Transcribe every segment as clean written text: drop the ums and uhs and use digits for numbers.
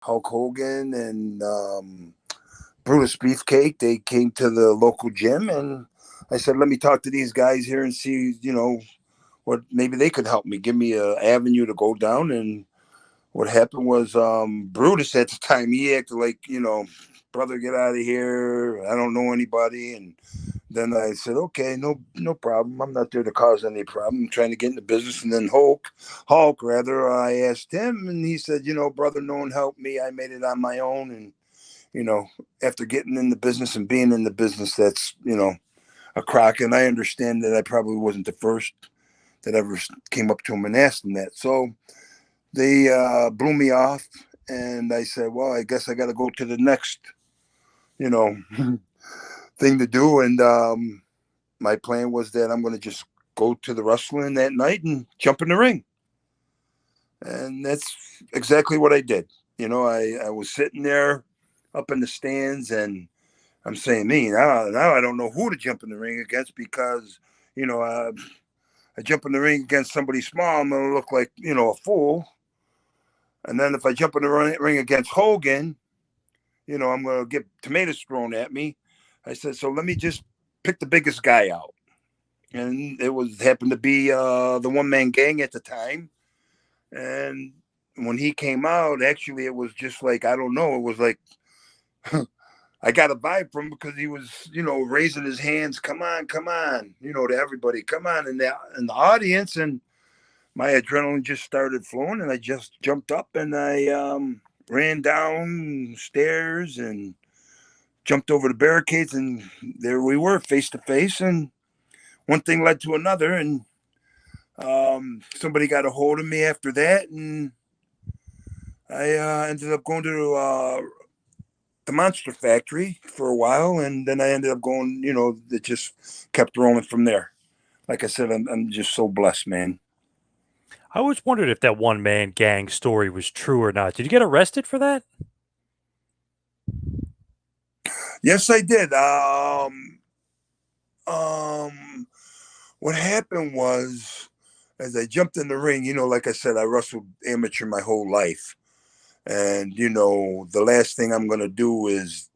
Hulk Hogan and Brutus Beefcake. They came to the local gym, and I said, "Let me talk to these guys here and see, what maybe they could help me, give me a avenue to go down." And what happened was, Brutus at the time, he acted like, brother, get out of here. I don't know anybody. And then I said, okay, no problem. I'm not there to cause any problem. I'm trying to get in the business. And then Hulk rather, I asked him, and he said, brother, no one helped me. I made it on my own. And, you know, after getting in the business and being in the business, that's, a crock. And I understand that I probably wasn't the first that ever came up to him and asked him that. So they blew me off. And I said, well, I guess I got to go to the next, you know, thing to do. And my plan was that I'm going to just go to the wrestling that night and jump in the ring. And that's exactly what I did. I was sitting there up in the stands, and I'm saying, me, now I don't know who to jump in the ring against because, I jump in the ring against somebody small, I'm going to look like, a fool. And then if I jump in the ring against Hogan, I'm going to get tomatoes thrown at me. I said, so let me just pick the biggest guy out. And it happened to be the one man gang at the time. And when he came out, actually, it was just like, I don't know, it was like, I got a vibe from him because he was, raising his hands, come on, to everybody, come on, in the audience. And my adrenaline just started flowing, and I just jumped up and I ran down stairs and jumped over the barricades, and there we were, face to face. And one thing led to another, and somebody got a hold of me after that, and I ended up going to the Monster Factory for a while, and then I ended up going. It just kept rolling from there. Like I said, I'm just so blessed, man. I always wondered if that one man gang story was true or not. Did you get arrested for that? Yes, I did. What happened was, as I jumped in the ring, like I said, I wrestled amateur my whole life. And, the last thing I'm going to do is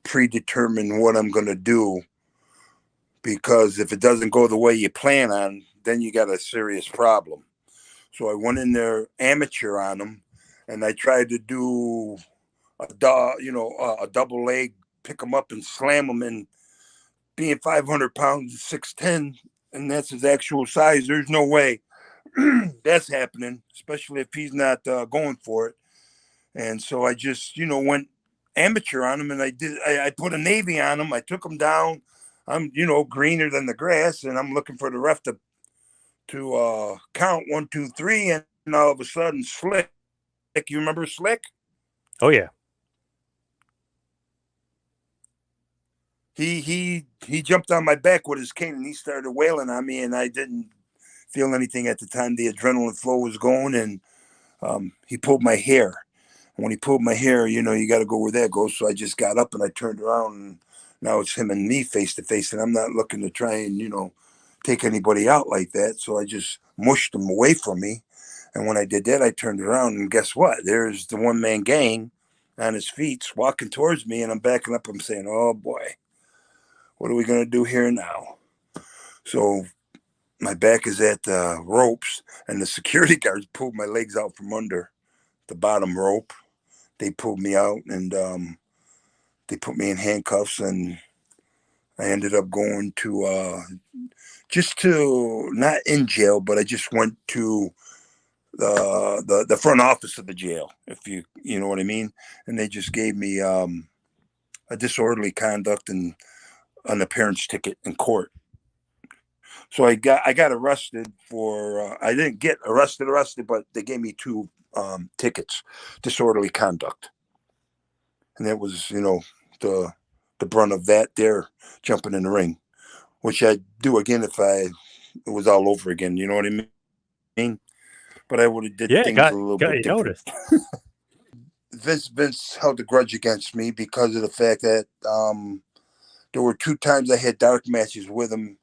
predetermine what I'm going to do, because if it doesn't go the way you plan on, then you got a serious problem. So I went in there amateur on them, and I tried to do a double leg, pick them up and slam them. And being 500 pounds, 6'10", and that's his actual size, there's no way that's happening, especially if he's not going for it. And so I just, went amateur on him, and I put a Navy on him. I took him down. I'm, greener than the grass, and I'm looking for the ref to count 1, 2, 3, and all of a sudden, Slick, you remember Slick? Oh yeah. He jumped on my back with his cane, and he started wailing on me, and I didn't feel anything at the time. The adrenaline flow was going, and he pulled my hair. And when he pulled my hair, you got to go where that goes. So I just got up and I turned around, and now it's him and me face to face, and I'm not looking to try and take anybody out like that. So I just mushed him away from me. And when I did that, I turned around, and guess what? There's the one man gang on his feet walking towards me, and I'm backing up. I'm saying, oh boy, what are we going to do here now? So my back is at the ropes, and the security guards pulled my legs out from under the bottom rope. They pulled me out, and they put me in handcuffs, and I ended up going to just to not in jail, but I just went to the front office of the jail, if you know what I mean. And they just gave me a disorderly conduct and an appearance ticket in court. So I got arrested for I didn't get arrested, but they gave me two tickets, disorderly conduct, and that was the the brunt of that there, jumping in the ring, which I'd do again if it was all over again. You know what I mean? But I would have did Yeah, things got a little got bit you different. noticed. Vince held a grudge against me because of the fact that there were two times I had dark matches with him,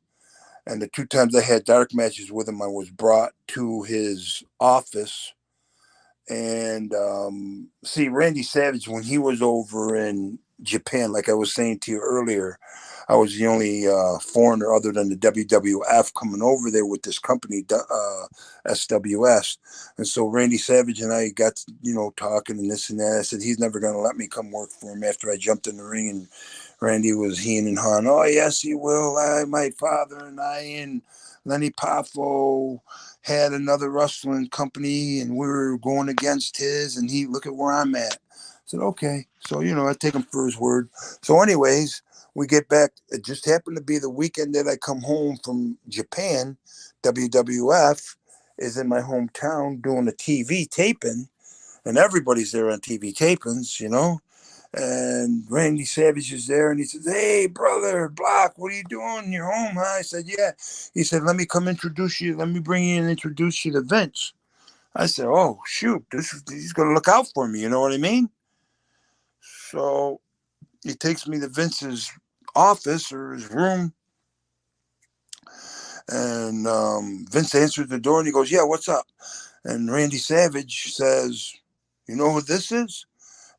and the two times I had dark matches with him, I was brought to his office, And see, Randy Savage, when he was over in Japan, like I was saying to you earlier, I was the only foreigner other than the WWF coming over there with this company, SWS. And so Randy Savage and I got, talking and this and that. I said, he's never going to let me come work for him after I jumped in the ring. And Randy was heen and hawing. Oh, yes, he will. My father and I and Lenny Poffo had another wrestling company and we were going against his, and he, look at where I'm at. I said, okay. So, I take him for his word. So anyways, we get back. It just happened to be the weekend that I come home from Japan. WWF is in my hometown doing a TV taping, and everybody's there on TV tapings. And Randy Savage is there, and he says, "Hey, brother, Block, what are you doing? You're home, huh?" I said, "Yeah." He said, "Let me come introduce you. Let me bring you and introduce you to Vince." I said, "Oh, shoot, he's going to look out for me." You know what I mean? So he takes me to Vince's office or his room, and Vince answers the door, and he goes, "Yeah, what's up?" And Randy Savage says, "You know who this is?"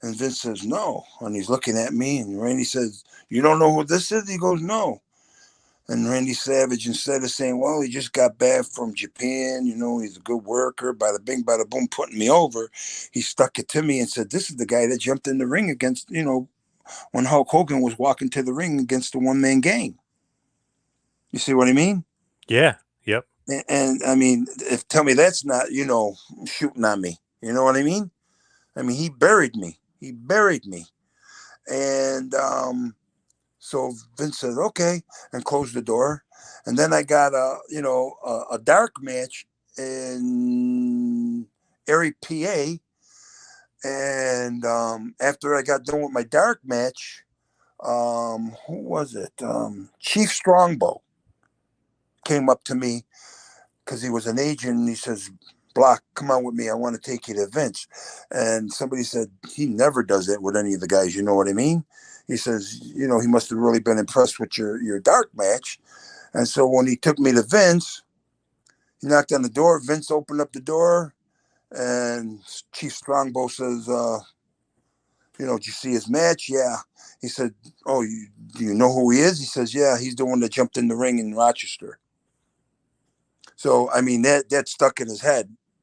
And Vince says, "No." And he's looking at me, and Randy says, "You don't know who this is?" He goes, "No." And Randy Savage, instead of saying, "Well, he just got back from Japan, he's a good worker, bada bing, bada boom," putting me over, he stuck it to me and said, "This is the guy that jumped in the ring against, when Hulk Hogan was walking to the ring against the one-man gang." You see what I mean? Yeah. Yep. And I mean, if tell me that's not, shooting on me. You know what I mean? I mean, he buried me. He buried me. And so Vince said, "Okay," and closed the door. And then I got a dark match in Erie, PA. And after I got done with my dark match, who was it? Chief Strongbow came up to me because he was an agent. And he says, "Block, come on with me. I want to take you to Vince." And somebody said, "He never does that with any of the guys." You know what I mean? He says, he must have really been impressed with your dark match. And so when he took me to Vince, he knocked on the door. Vince opened up the door, and Chief Strongbow says, "Did you see his match?" "Yeah." He said, "Oh, do you know who he is?" He says, "Yeah, he's the one that jumped in the ring in Rochester." So, I mean, that stuck in his head.